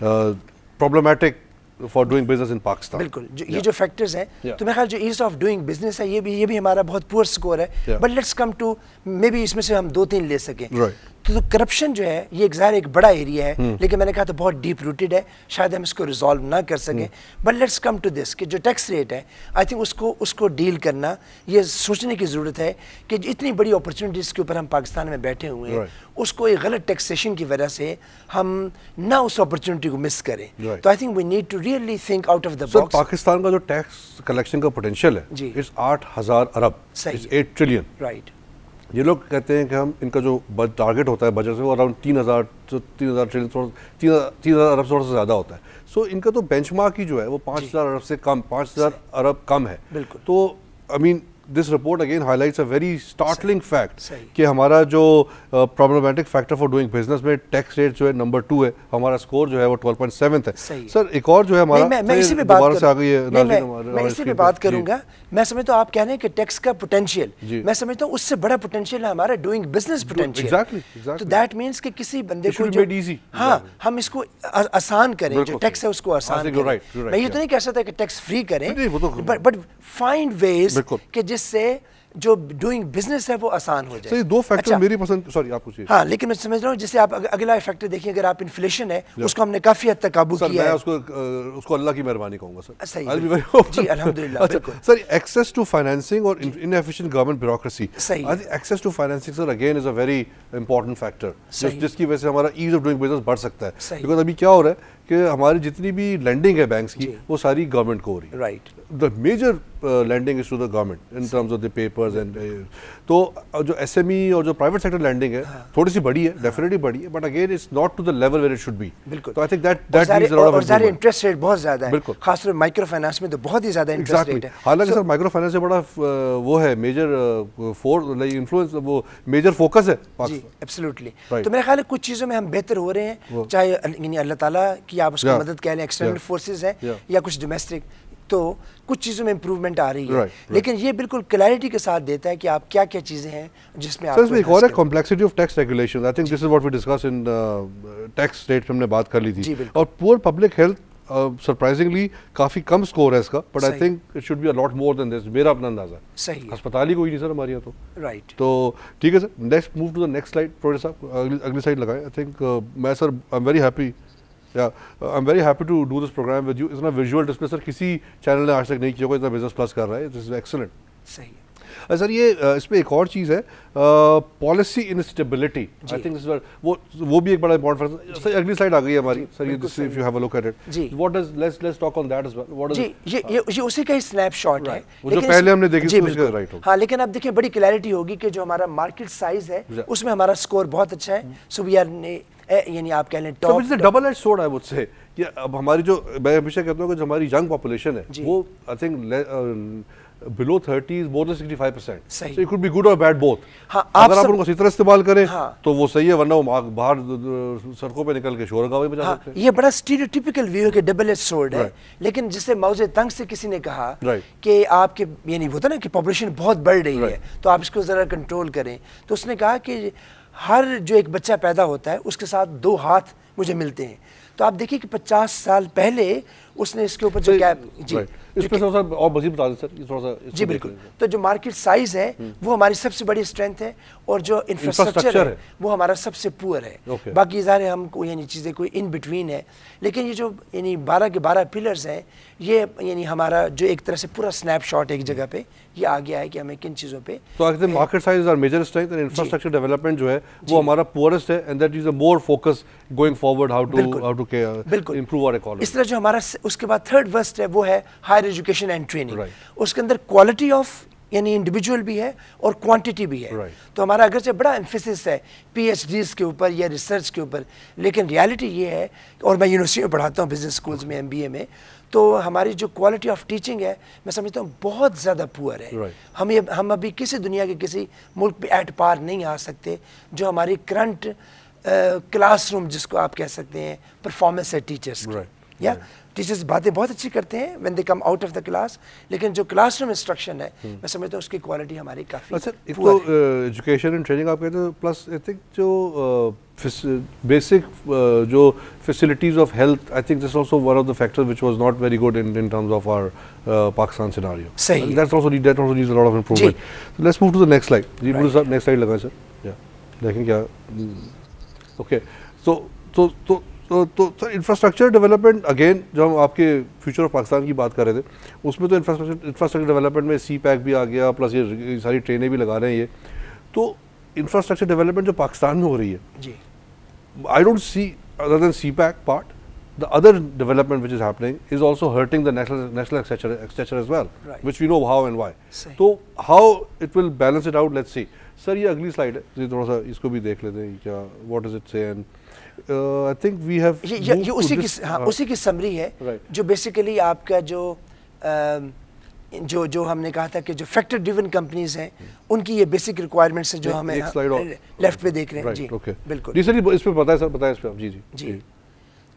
problematic for doing business in Pakistan. بالکل, یہ جو فیکٹرز ہیں تو میرے خیال جو ایز آف ڈوئنگ بزنس ہے یہ بھی ہمارا بہت پور سکور ہے. But let's come to maybe اس میں سے ہم 2-3 لے سکیں. تو کرپشن جو ہے یہ ظاہر ایک بڑا ایریا ہے, لیکن میں نے کہا تو بہت ڈیپ روٹڈ ہے, شاید ہم اس کو ریزالو نہ کر سکیں. But let's come to this کہ جو ٹیکس ریٹ ہے آئی تھنک اس کو ڈیل کرنا, یہ سوچنے کی ضرورت ہے کہ اتنی بڑی اپرچونیٹیز کے اوپر ہم پاکستان میں بیٹھے ہوئے ہیں, اس کو ایک غلط ٹیکسیشن کی وجہ سے ہم نہ اس اپرچونیٹی کو مس کریں. تو I think we need to really think out of the box. Pakistan کا جو ٹیکس کلیکشن کا پوٹینشیل ہے اس 8,000 ارب, 8 ٹریلین. رائٹ. یہ لوگ کہتے ہیں کہ ہم ان کا جو ٹارگیٹ ہوتا ہے بجٹ سے وہ اراؤنڈ 3,000 ٹریلین, 3,000 ارب سے تھوڑا سا زیادہ ہوتا ہے. سو ان کا تو بینچ مارک ہی جو ہے وہ 5,000 ارب سے کم, 5,000 ارب کم ہے. تو I mean this report again highlights a very startling fact کہ ہمارا جو problematic factor for doing business میں ٹیکس ریٹ جو ہے نمبر 2 ہے, ہمارا اسکور جو ہے وہ 12.7 ہے. سر ایک اور جو ہے ہمارا میں اسی پہ بات کروں گا. میں سمجھتا ہوں آپ کہہ رہے ہیں کہ ٹیکس کا پوٹینشیل, میں سمجھتا ہوں اس سے بڑا پوٹینشیل ہے ہمارا ڈوئنگ بزنس پوٹینشیل. تو دیٹ مینس کہ کسی بندے کو جو ہاں ہم اس کو آسان کریں, جو ٹیکس ہے اس کو آسان کریں. میں یہ تو نہیں کہہ سکتا کہ ٹیکس فری کریں, بٹ فائنڈ ویز کہ جس سے جو ڈوئنگ بزنس ہے وہ آسان ہو جائے. دو فیکٹر میری پسند, سوری آپ پوچھیے. ہاں لیکن میں سمجھ رہا ہوں جیسے آپ اگلا فیکٹر دیکھیں, اگر آپ انفلیشن ہے اس کو ہم نے کافی حد تک قابو کیا ہے. اس کو اللہ کی مہربانی کہوں گا سر. صحیح جی الحمدللہ. سر ایکسیس ٹو فائنینسنگ اور inefficient government bureaucracy, access to financing sir again is a very important factor جس کی وجہ سے ہمارا ایز آف ڈوئنگ بزنس بڑھ سکتا ہے. بیکاز ابھی کیا ہو رہا ہے کہ ہماری جتنی بھی لینڈنگ ہے بینکس کی وہ ساری گورنمنٹ کو ہو رہی ہے. Right. The major lending is to the government in terms of the papers and تو جو ایس ایم ای اور جو پرائیویٹ سیکٹر لینڈنگ ہے تھوڑی سی بڑی ہے, ڈیفینیٹلی بڑی ہے, but again it's not to the level where it should be. تو I think that needs a lot of improvement. Interest rate بہت زیادہ ہے, خاص طور مائکرو فائنانس میں تو بہت ہی زیادہ انٹرسٹ ریٹ ہے. حالانکہ سر مائکرو فائنانس سے بڑا وہ ہے میجر انفلوئنس, وہ میجر فوکس ہے. جی ایبسلیوٹلی. تو میرے خیال ہے کچھ چیزوں میں ہم بہتر ہو رہے ہیں, چاہے یعنی اللہ تعالیٰ کی آپ اس کی مدد کہہ لیں, ایکسٹرنل فورسز ہیں یا کچھ ڈومیسٹک. تو کچھ چیزوں میں امپروومنٹ آ رہی ہے, لیکن یہ بالکل کلیئرٹی کے ساتھ دیتا ہے کہ آپ کیا کیا چیزیں ہیں جس میں آپ کو ایک اور ہے complexity of tax regulation. I think this is what we discuss in tax rate پہ ہم نے بات کر لی تھی, اور پور پبلک ہیلتھ سرپرائزنگلی کافی کم سکور ہے اس کا, but I think it should be a lot more than this, میرا اپنا اندازہ ہے. صحیح, ہسپتال ہی کوئی نہیں سر ہمارے یہاں تو. رائٹ, تو ٹھیک ہے sir, next move to the next slide. Producer صاحب اگلی سلائڈ لگائیں. آئی تھنک میں sir I am very happy, I'm very happy to do this program with you. اتنا ویژول ڈسپلے سر کسی چینل نے آج تک نہیں کیا ہوگا, اتنا بزنس پلس کر رہا ہے. دس از ایکسلنٹ. صحیح. سر یہ اس میں ایک اور چیز ہے, پالیسی انسٹیبلٹی. آئی تھنک وہ بھی ایک بڑا امپورٹنٹ فیکٹر. سر اگلی سلائڈ آ گئی ہے ہماری. Sir if you have a look at it, what does let's talk on that as well. What is یہ اسی کا اسنیپ شاٹ ہے جو پہلے ہم نے دیکھی تھی. رائٹ, ہاں, لیکن اب دیکھیں بڑی کلیئرٹی ہوگی کہ جو ہمارا مارکیٹ سائز ہے اس میں ہمارا اسکور بہت اچھا ہے. سو وی آر, یعنی آپ کہہ لیں ٹاپ. ڈبل ایج سورڈ ہے مجھ سے کہ اب ہماری جو, میں ہمیشہ کہتا ہوں کہ جو ہماری ینگ پاپولیشن ہے وہ I think below 30s more than 65%. So it could be good or bad both. اگر آپ ان کو اسی طرح استعمال کریں تو وہ صحیح ہے, ورنہ وہ باہر سڑکوں پہ نکل کے شور گاوی بجا سکتے ہیں. یہ بڑا اسٹیریوٹیپیکل ویو ہے کہ ڈبل ایج سورڈ ہے, لیکن جسے موضع تنگ سے کسی نے کہا کہ آپ کے, یعنی ہوتا نا کہ پاپولیشن بہت بڑھ رہی ہے تو آپ اس کو ذرا کنٹرول کریں, تو اس نے کہا کہ ہر جو ایک بچہ پیدا ہوتا ہے اس کے ساتھ 2 ہاتھ مجھے ملتے ہیں. تو آپ دیکھیں کہ 50 سال پہلے اس نے اس کے اوپر جو گیپ, اس پہ تھوڑا سا اور مزید بتا دیں سر, تھوڑا سا. جی بالکل. تو جو مارکیٹ سائز ہے وہ ہماری سب سے بڑی اسٹرینتھ ہے, اور جو انفراسٹرکچر ہے وہ ہمارا سب سے پور ہے. باقی ظاہر ہے ہم کو یعنی چیزیں کوئی ان بٹوین ہے, لیکن یہ جو یعنی 12 کے 12 پلرز ہیں, یہ یعنی ہمارا جو ایک طرح سے پورا سنیپ شاٹ ایک جگہ پہ یہ آ گیا ہے کہ ہمیں کن چیزوں پہ. تو اگر مارکیٹ سائز اور major strength and infrastructure development جو ہے وہ ہمارا پورسٹ ہے, and that is a more focus going forward how to improve our economy. اس طرح جو ہمارا اس کے بعد تھرڈ ورسٹ ہے وہ ہے ہائر ایجوکیشن اینڈ ٹریننگ. اس کے اندر کوالٹی آف یعنی انڈیویجول بھی ہے اور کوانٹٹی بھی ہے. تو ہمارا اگرچہ بڑا ایمفیسس ہے پی ایچ ڈیز کے اوپر یا ریسرچ کے اوپر, لیکن ریالٹی یہ ہے, اور میں یونیورسٹی میں پڑھاتا ہوں بزنس اسکولز میں ایم بی اے میں, تو ہماری جو کوالٹی آف ٹیچنگ ہے میں سمجھتا ہوں بہت زیادہ پور ہے. ہم ابھی کسی دنیا کے کسی ملک پہ ایٹ پار نہیں آ سکتے جو ہماری کرنٹ کلاس روم جس کو آپ کہہ سکتے ہیں پرفارمنس ہے ٹیچرس کی. یا ٹیچرز باتیں بہت اچھی کرتے ہیں when they come out of the class, لیکن جو کلاس روم انسٹرکشن ہے میں سمجھتا ہوں اس کی کوالٹی ہماری کافی. اچھا, ایک تو ایجوکیشن اینڈ ٹریننگ آپ کہتے ہیں, پلس آئی تھنک جو بیسک جو facilities of health, I think this also one of the factor which was not very good in terms of our Pakistan scenario. صحیح. That also needs a lot of improvement. So let's move to the next slide. جی بولو صاحب, next slide لگائیں سر. دیکھیں کیا. Okay, تو سر infrastructure development again جو ہم آپ کے فیوچر آف پاکستان کی بات کر رہے تھے اس میں تو انفراسٹرکچر ڈیولپمنٹ میں سی پیک بھی آ گیا, پلس یہ ساری ٹرینیں بھی لگا رہے ہیں. یہ تو انفراسٹرکچر ڈیولپمنٹ جو پاکستان میں ہو رہی ہے, جی I don't see other than CPEC part, the other development which is happening is also hurting the national exchequer as well, which we know how and why. So how it will balance it out, let's see. Sir, یہ اگلی slide ہے, یہ تھوڑا سا اس کو بھی دیکھ لیتے ہیں کیا what does it say, and I think we have یہ اسی کی سمری ہے جو بیسیکلی آپ کا جو ہم نے کہا تھا کہ جو فیکٹر ڈریون کمپنیز ہیں ان کی یہ بیسک ریکوائرمنٹس ہیں جو ہمیں لیفٹ پہ دیکھ رہے ہیں. جی بالکل. جی سر اس پہ بتائیں سر, بتائیں اس پہ. جی جی.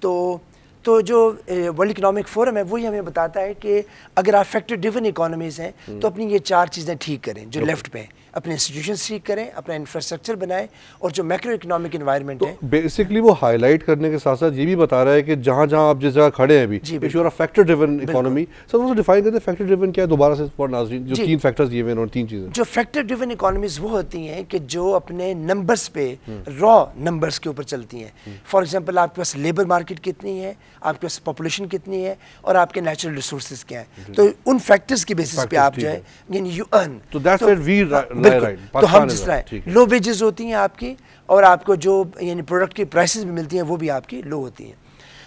تو جو ورلڈ اکنامک فورم ہے وہی ہمیں بتاتا ہے کہ اگر آپ فیکٹر ڈریون اکانومیز ہیں تو اپنی یہ 4 چیزیں ٹھیک کریں جو لیفٹ پہ ہیں, اپنے انسٹیٹیوشنس ٹھیک کریں, اپنا انفراسٹرکچر بنائیں, اور جو میکرو اکنامک انوائرمنٹ ہے بیسکلی وہ ہائی لائٹ کرنے کے ساتھ ساتھ یہ بھی بتا رہا ہے کہ جہاں جہاں آپ جس جگہ کھڑے ہیں ابھی, if you are a factor driven economy. Sir وہ ڈیفائن کرتے ہیں فیکٹر ڈریون کیا ہے دوبارہ سے فار ناظرین, جو 3 فیکٹرز دیے ہوئے ہیں, 3 چیزیں جو فیکٹر ڈریون اکانومیز وہ ہوتی ہیں کہ جو اپنے نمبرز پہ را نمبرز کے اوپر چلتی ہیں. فار ایگزامپل آپ کے پاس لیبر مارکیٹ کتنی ہے, آپ کے پاس پاپولیشن کتنی ہے, اور آپ کے نیچرل ریسورسز کیا ہیں. تو ان فیکٹرز کی بیسس پہ آپ جو ہے یعنی یو ارن. تو دیٹس ویئر وی رائٹ. تو ہم جس طرح لو ویجز ہوتی ہیں آپ کی, اور آپ کو جو یعنی پروڈکٹ کی پرائسز بھی ملتی ہیں وہ بھی آپ کی لو ہوتی ہیں.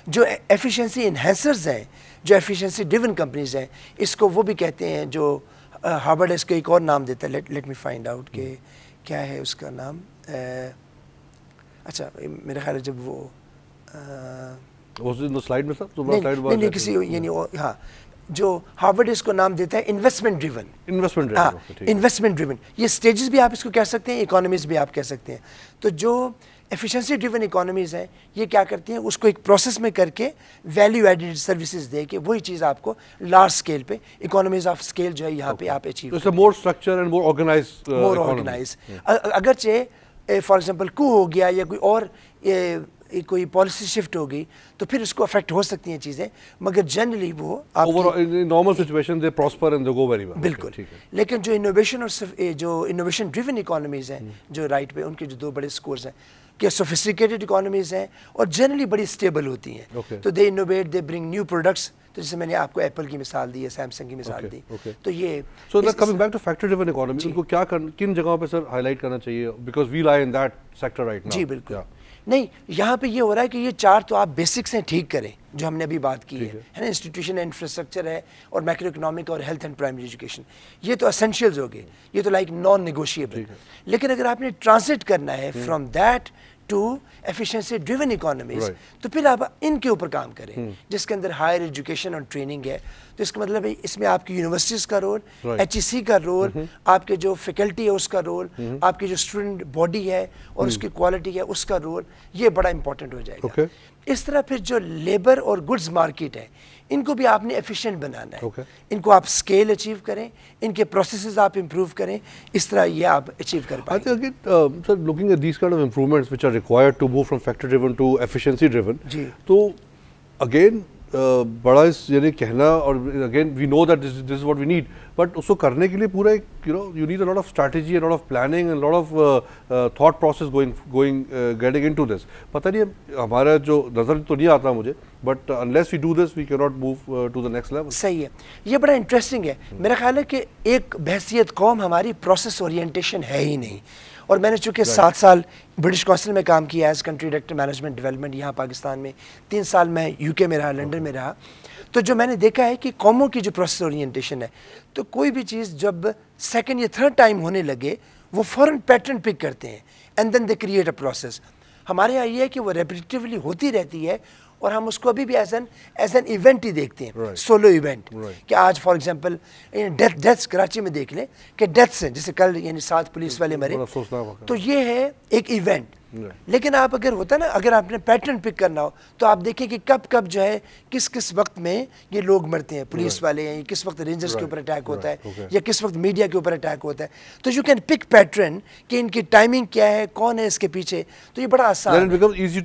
جو ایفیشنسی انہینسرز ہیں, جو ایفیشنسی ڈریون کمپنیز ہیں, اس کو وہ بھی کہتے ہیں, جو ہارورڈ اس کو ایک اور نام دیتا ہے, لیٹ می فائنڈ آؤٹ کہ کیا ہے اس کا نام. اچھا میرے خیال ہے جب وہ سلائڈ میں سر نہیں کسی یعنی ہاں جو ہارورڈ اس کو نام دیتا ہے انویسٹمنٹ ڈریون. یہ سٹیجز بھی آپ اس کو کہہ سکتے ہیں, اکانومیز بھی آپ کہہ سکتے ہیں. تو جو ایفیشنسی ڈریون اکانومیز ہیں، یہ کیا کرتی ہیں، اس کو ایک پروسیس میں کر کے ویلیو ایڈیڈ سروسز دے کے وہی چیز آپ کو لارج اسکیل پہ اکانومیز آف اسکیل جو ہے یہاں پہ آپ achieve more structure and more organise. اگرچہ فار ایگزامپل کو ہو گیا یا کوئی اور کوئی پالیسی شفٹ ہو گئی تو پھر اس کو افیکٹ ہو سکتی ہیں چیزیں، مگر جنرلی وہ normal situation they prosper and they go very well. بالکل. لیکن جو انوویشن اور جو انوویشن ڈریون اکانومیز ہیں جو رائٹ پہ، ان کے جو دو بڑے اسکورز ہیں کہ سوفسٹیکیٹڈ اکانومیز ہیں اور جنرلی بڑی اسٹیبل ہوتی ہیں. تو دے انوویٹ، دے برنگ نیو پروڈکٹس. تو جیسے میں نے آپ کو ایپل کی مثال دی ہے، سیمسنگ کی مثال دی. تو یہ so coming back to factory driven economy, ان کو کیا کن جگہوں پہ سر ہائی لائٹ کرنا چاہیے، because we lie in that sector right now. جی بالکل. نہیں، یہاں پہ یہ ہو رہا ہے کہ یہ چار تو آپ بیسکس ہیں ٹھیک کریں جو ہم نے ابھی بات کی ہے نا، انسٹیٹیوشن ہے، انفراسٹرکچر ہے، اور مائکرو اکنامک اور ہیلتھ اینڈ پرائمری ایجوکیشن، یہ تو اسینشیلز ہو گئے، یہ تو لائک نان نیگوشیبل. لیکن اگر آپ نے ٹرانسلیٹ کرنا ہے from that to efficiency driven economies, تو پھر آپ ان کے اوپر کام کریں جس کے اندر ہائر ایجوکیشن اور ٹریننگ ہے. تو اس کا مطلب ہے اس میں آپ کی یونیورسٹیز کا رول، ایچ ای سی کا رول، آپ کے جو فیکلٹی ہے اس کا رول، آپ کی جو اسٹوڈنٹ باڈی ہے اور اس کی کوالٹی ہے اس کا رول، یہ بڑا امپورٹنٹ ہو جائے گا. اس طرح پھر جو لیبر اور گڈز مارکیٹ ہے ان کو بھی آپ نے ایفیشینٹ بنانا ہے. ان کو آپ اسکیل اچیو کریں، ان کے پروسیسز آپ امپروو کریں، اس طرح یہ آپ اچیو کر پائیں. I think again, sir, looking at these kind of improvements which are required to move from factor driven to efficiency driven, تو again بڑا یعنی کہنا، اور again we know that this is what we need, but اس کو کرنے کے لیے پورا ایک you need a lot of strategy, a lot of planning, a lot of thought process going getting into this. پتہ نہیں ہمارا جو نظر تو نہیں آتا مجھے، but unless we do this we can not move to the next level. صحیح ہے، یہ بڑا انٹرسٹنگ ہے. میرا خیال ہے کہ ایک بحیثیت قوم ہماری پروسیس اورینٹیشن ہے ہی نہیں. اور میں نے چونکہ 7 سال برٹش کونسل میں کام کیا as country director management development یہاں پاکستان میں، 3 سال میں یو کے میں رہا، لنڈن میں رہا. تو جو میں نے دیکھا ہے کہ قوموں کی جو پروسیس اورینٹیشن ہے، تو کوئی بھی چیز جب سیکنڈ یا تھرڈ ٹائم ہونے لگے وہ فوراً پیٹرن پک کرتے ہیں and then they create a process. ہمارے یہاں یہ ہے کہ وہ ریپیٹیولی ہوتی رہتی ہے اور ہم اس کو ابھی بھی ایز این ایونٹ ہی دیکھتے ہیں، سولو ایونٹ. کہ آج فار ایگزامپل ڈیتھس کراچی میں دیکھ لیں کہ ڈیتھس ہیں، جیسے کل یعنی 7 پولیس والے مرے، تو یہ ہے ایک ایونٹ. لیکن آپ اگر ہوتا نا، اگر آپ نے پیٹرن پک کرنا ہو تو آپ دیکھیں کہ کب کب جو ہے کس وقت میں یہ لوگ مرتے ہیں، پولیس والے ہیں، کس وقت رینجرز کے اوپر اٹیک ہوتا ہے یا کس وقت میڈیا کے اوپر اٹیک ہوتا ہے. تو یو کین پک پیٹرن کہ ان کی ٹائمنگ کیا ہے، کون ہے اس کے پیچھے. تو یہ بڑا آسان ہے، بالکل ایزی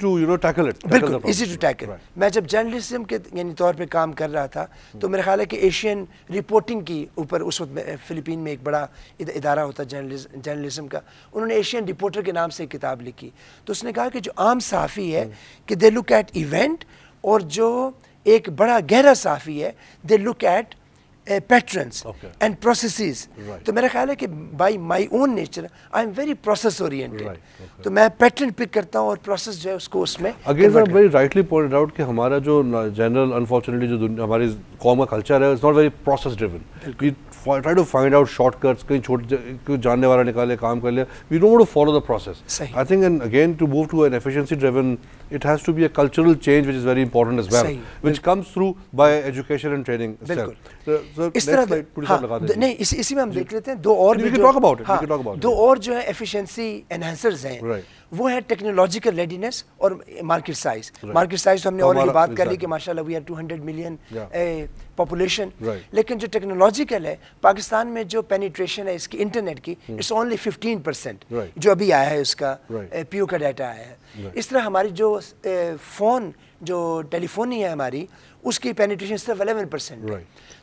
ٹو ٹیکل. میں جب جرنلزم کے یعنی طور پہ کام کر رہا تھا تو میرا خیال ہے کہ ایشین رپورٹنگ کی اوپر اس وقت فلپین میں ایک بڑا ادارہ ہوتا جرنلزم کا، انہوں نے ایشین رپورٹر کے نام سے ایک کتاب لکھی. تو اس نے کہا کہ جو عام صحافی ہے کہ دے لک ایٹ ایونٹ، اور جو ایک بڑا گہرا صحافی ہے they look at patterns and processes. تو میرا خیال ہے کہ by my own nature I am very process oriented. تو میں پیٹرن پک کرتا ہوں اور پروسیس جو ہے اس کو اس میں again very rightly pointed out کہ ہمارا جو جنرل انفارچونیٹلی جو ہماری قوم کا کلچر ہے it's not very process driven. We try to find out short cuts, کہیں کوئی جاننے والا نکالے کام کر لیا. We don't want to follow the process. I think and again to move to an efficiency driven it has to be a cultural change which is very important as well, which comes through by education and training itself. اس طرح نہیں، اسی میں ہم دیکھ لیتے ہیں دو اور جو ہے ایفیشنسی انہینسرز ہیں، وہ ہے ٹیکنالوجیکل ریڈینس اور مارکیٹ سائز. مارکیٹ سائز تو ہم نے آلریڈی بات کر لی کہ ماشاءاللہ وی ہیو 200 ملین پاپولیشن. لیکن جو ٹیکنالوجیکل ہے، پاکستان میں جو پینیٹریشن ہے اس کی انٹرنیٹ کی، اٹس اونلی 15% جو ابھی آیا ہے، اس کا پیو کا ڈیٹا آیا ہے. اس طرح ہماری جو فون جو ٹیلی فونی ہے ہماری، اس کی پینیٹریشن صرف 11%.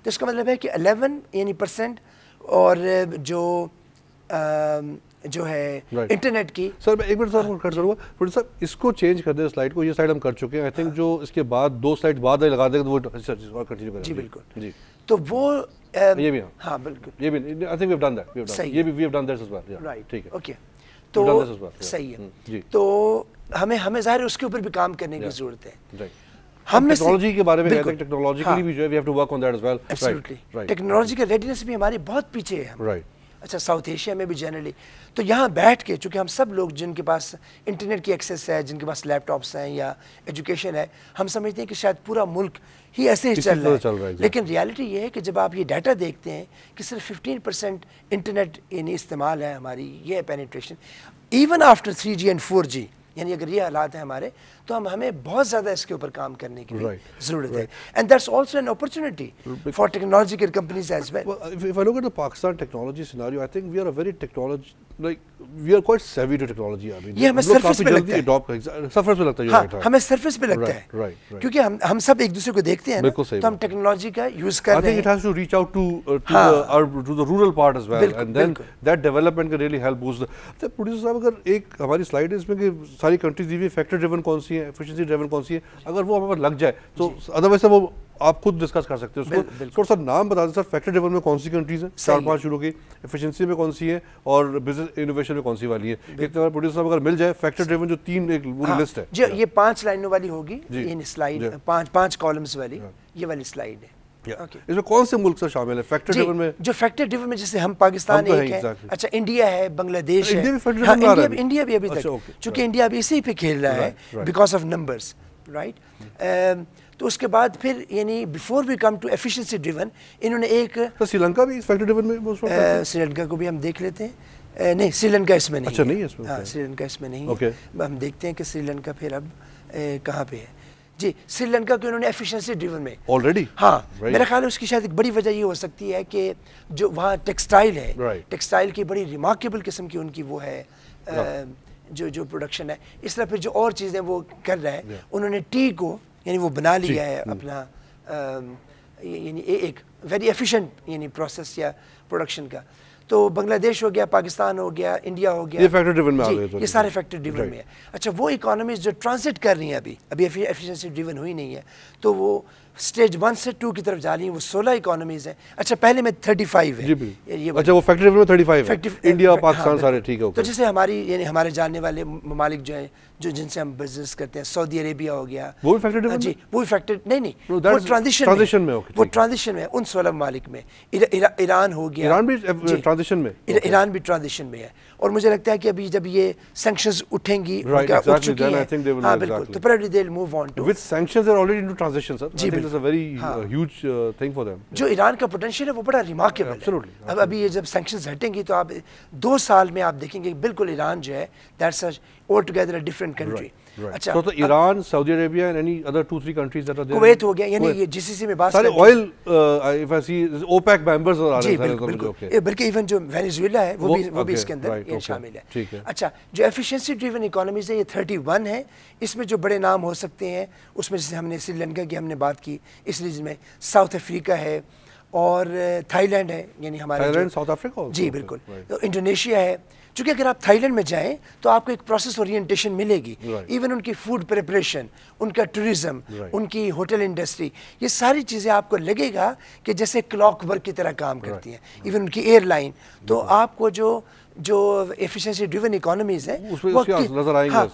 تو اس کا مطلب ہے کہ 11 یعنی پرسنٹ، اور جو ہے انٹرنیٹ کی. سر میں ایک منٹ سر کٹ کروں گا پروڈیوسر صاحب، اس کو چینج کر دیں سلائڈ کو. یہ سلائڈ ہم کر چکے ہیں، آئی تھنک جو اس کے بعد 2 سلائڈ بعد لگا دیں تو وہ کنٹینیو کریں. جی بالکل. جی تو وہ یہ بھی ہاں بالکل، یہ بھی I think we have done that, یہ بھی we have done that as well. Right, ٹھیک ہے، اوکے. تو صحیح ہے. تو ہمیں ظاہر اس کے اوپر بھی کام کرنے کی ضرورت ہے. ہم ٹیکنالوجی کے بارے میں ٹیکنالوجیکلی بھی جو ہے we have to work on that as well. Absolutely. Technological readiness بھی ہماری بہت پیچھے ہے. رائٹ. اچھا، ساؤتھ ایشیا میں بھی جنرلی. تو یہاں بیٹھ کے چونکہ ہم سب لوگ جن کے پاس انٹرنیٹ کی ایکسیس ہے، جن کے پاس لیپ ٹاپس ہیں یا ایجوکیشن ہے، ہم سمجھتے ہیں کہ شاید پورا ملک ہی ایسے ہی چل رہا ہے. لیکن ریالٹی یہ ہے کہ جب آپ یہ ڈیٹا دیکھتے ہیں کہ صرف 15% انٹرنیٹ یعنی استعمال ہے ہماری، یہ ہے penetration. Even after 3G and 4G یعنی اگر یہ حالات ہیں ہمارے تو ہمیں بہت زیادہ اس کے اوپر کام کرنے کی ضرورت ہے. And that's also an opportunity for technological companies as well. If I look at the Pakistan technology scenario, I think we are a very technology, like we are quite savvy to technology. I mean, یہ ہمیں surface پہ لگتا ہے. Surface پہ لگتا ہے. ہاں ہمیں سرفیس پہ لگتا ہے کیونکہ ہم سب ایک دوسرے کو دیکھتے ہیں تو ہم ٹیکنالوجی کا یوز کر رہے ہیں. I think it has to reach out to the rural part as well, and then that development can really help boost the producer صاحب. اگر ایک ہماری سلائڈ ہے اس میں کہ ساری کنٹریز دی ہوئی فیکٹر ڈریون کون سی ہیں, ایفیشنسی ڈریون کون سی ہے, اگر وہ ہمیں لگ جائے تو ادروائز وہ آپ خود ڈسکس کر سکتے ہیں. اس کو تھوڑا سا نام بتا دیں سر, فیکٹر ڈریون میں کون سی کنٹریز ہیں, 4-5 شروع کی, ایفیشنسی میں کون سی ہیں, اور بزنس انوویشن میں کون سی والی ہے. ایک طرح پروڈیوسر صاحب اگر مل جائے فیکٹر ڈریون جو 3 ایک پوری لسٹ ہے. جی یہ 5 لائنوں والی ہوگی, یہ سلائڈ 5 کالمز والی, یہ والی سلائڈ ہے. اس میں کون سے ملک سے شامل ہے فیکٹر ڈریون میں؟ جو فیکٹر ڈریون میں جیسے ہم پاکستان ایک ہے, اچھا انڈیا ہے, بنگلہ دیش ہے, انڈیا بھی ابھی تک, چونکہ انڈیا ابھی اسی پہ کھیل رہا ہے بیکاز آف نمبرز, رائٹ. تو اس کے بعد پھر یعنی before we come to efficiency driven انہوں نے ایک سری لنکا بھی فیکٹر ڈریون میں, سری لنکا کو بھی ہم دیکھ لیتے ہیں. نہیں سری لنکا اس میں نہیں. اچھا نہیں ہے, ہاں سری لنکا اس میں نہیں ہے. ہم دیکھتے ہیں کہ سری لنکا پھر اب کہاں پہ ہے. جی سری لنکا کو انہوں نے ایفیشنسی ڈریون میں آلریڈی, ہاں میرا خیال ہے اس کی شاید ایک بڑی وجہ یہ ہو سکتی ہے کہ جو وہاں ٹیکسٹائل ہے, ٹیکسٹائل کی بڑی ریمارکیبل قسم کی ان کی وہ ہے جو پروڈکشن ہے. اس طرح پھر جو اور چیزیں وہ کر رہا ہے, انہوں نے ٹی کو یعنی وہ بنا لیا ہے اپنا, یعنی ایک ویری ایفیشینٹ یعنی پروسیس یا پروڈکشن کا. تو بنگلہ دیش ہو گیا, پاکستان ہو گیا, انڈیا ہو گیا, یہ فیکٹر ڈریون میں آ گئے, یہ سارے فیکٹر ڈریون میں ہے. اچھا وہ اکانومیز جو ٹرانزٹ کر رہی ہیں ابھی ایفیشنسی ڈریون ہوئی نہیں ہے, تو وہ سٹیج 1 سے 2 کی طرف جا رہی ہیں, وہ 16 اکانومیز ہیں. اچھا پہلے میں 35 ہے. اچھا وہ فیکٹر ڈریون میں 35 ہے, انڈیا پاکستان سارے ٹھیک ہے. تو جیسے ہماری یعنی ہمارے جاننے والے ممالک جو ہیں جو جن سے ہم بزنس کرتے ہیں, سعودی عربیہ ہو گیا, وہ بھی فیکٹر ڈریون, جی وہ بھی فیکٹر نہیں وہ ٹرانزیشن میں, وہ ٹرانزیشن میں ان 16 ممالک میں. ایران ہو گیا, ایران بھی ٹرانزیشن میں, ایران بھی ٹرانزیشن میں ہے. اور مجھے لگتا ہے کہ ابھی جب یہ سینکشنز اٹھیں گی, اٹھ چکی ہیں, ہاں بالکل, تو probably they'll move on to with sanctions they're already into transition sir. I think it's a very huge thing for them. جو ایران کا پوٹینشیل ہے وہ بڑا ریمارکیبل ہے. اب ابھی یہ جب سینکشنز ہٹیں گی تو آپ 2 سال میں آپ دیکھیں گے بالکل ایران جو ہے that's all together a different country. اچھا تو Iran, Saudi Arabia and any other 2-3 countries that are there, Kuwait ہو گیا, یعنی یہ GCC میں بات سارے oil if I see OPEC members آ رہے ہیں سارے, بلکہ ایون جو وینیزویلا ہے وہ بھی اس کے اندر شامل ہے. اچھا جو ایفیشنسی ڈریون اکانومیز ہے یہ 31 ہے. اس میں جو بڑے نام ہو سکتے ہیں اس میں جیسے ہم نے سری لنکا کی ہم نے بات کی, اس ریجن میں ساؤتھ افریقہ ہے اور تھائی لینڈ ہے, یعنی ہمارے ساؤتھ افریقہ, جی بالکل, انڈونیشیا ہے. چونکہ اگر آپ تھائی لینڈ میں جائیں تو آپ کو ایک پروسیس اورینٹیشن ملے گی, ایون ان کی فوڈ پریپریشن, ان کا ٹورزم, ان کی ہوٹل انڈسٹری, یہ ساری چیزیں آپ کو لگے گا کہ جیسے کلاک ورک کی طرح کام کرتی ہیں, ایون ان کی ایئر لائن. تو آپ کو جو ایفیشنسی ڈریون اکانومیز ہیں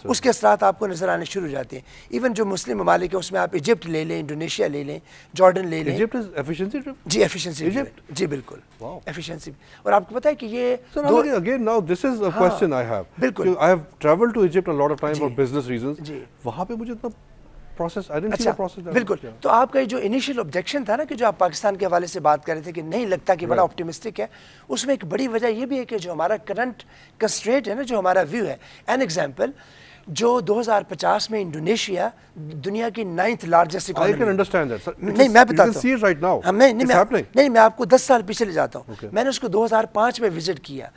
اس کے اثرات آپ کو نظر آنے شروع ہو جاتے ہیں. ایون جو مسلم ممالک ہیں اس میں آپ ایجپٹ لے لیں, انڈونیشیا لے لیں, جارڈن لے لیں. جی ایفیشنسی, جی بالکل ایفیشنسی. اور آپ کو پتہ ہے کہ یہ again now this is a question I have. بالکل I have traveled to Egypt a lot of time for business reasons. وہاں پہ مجھے اتنا process I didn't see the process. بالکل. تو آپ کا جو انیشیل آبجیکشن تھا نا کہ جو آپ پاکستان کے حوالے سے بات کر رہے تھے کہ نہیں لگتا کہ بڑا آپٹیمسٹک ہے, اس میں ایک بڑی وجہ یہ بھی ہے کہ جو ہمارا کرنٹ کنسٹرینٹ ہے نا, جو ہمارا ویو ہے. این ایگزامپل, جو 2050 میں انڈونیشیا دنیا کی 9th largest economy. I can understand that. نہیں میں بتاتا ہوں, see it right now. نہیں میں آپ کو 10 سال پیچھے لے جاتا ہوں. میں نے اس کو 2005 میں وزٹ کیا,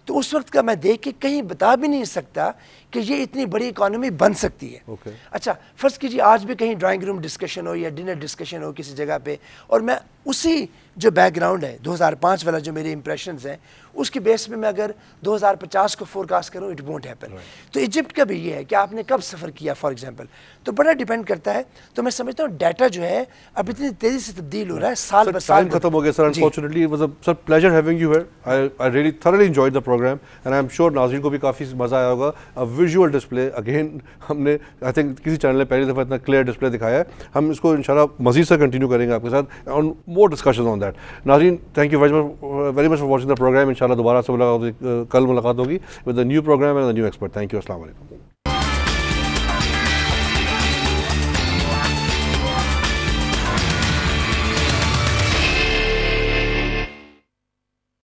تو اس وقت کا میں دیکھ کے کہیں بتا بھی نہیں سکتا کہ یہ اتنی بڑی اکانومی بن سکتی ہے. اچھا فرض کیجیے آج بھی کہیں ڈرائنگ روم ڈسکشن ہو یا ڈنر ڈسکشن ہو کسی جگہ پہ, اور میں اسی جو بیک گراؤنڈ ہے 2005 والا جو میرے امپریشنز ہیں اس کی بیس میں اگر 2050 کو فورکاسٹ کروں, اٹ وونٹ ہیپن. تو ایجپٹ کا بھی یہ ہے کہ آپ نے کب سفر کیا فار ایگزامپل, تو بڑا ڈیپینڈ کرتا ہے. تو میں سمجھتا ہوں ڈیٹا جو ہے اب اتنی تیزی سے تبدیل ہو رہا ہے, سال بہ سال ختم ہو گیا. سر unfortunately it was a sir pleasure having you here. I really thoroughly enjoyed the program and I'm sure ناظرین کو بھی کافی مزہ آیا ہوگا. ویژول ڈسپلے اگین ہم نے آئی تھنک کسی چینل نے پہلی دفعہ اتنا کلیئر ڈسپلے دکھایا ہے. ہم اس کو انشاءاللہ مزید سے کنٹینیو کریں گے آپ کے ساتھ on more discussion on that. ناظرین thank you very much for watching the programme. انشاءاللہ دوبارہ سے کل ملاقات ہوگی with a new programme and a new expert. Thank you, السلام علیکم.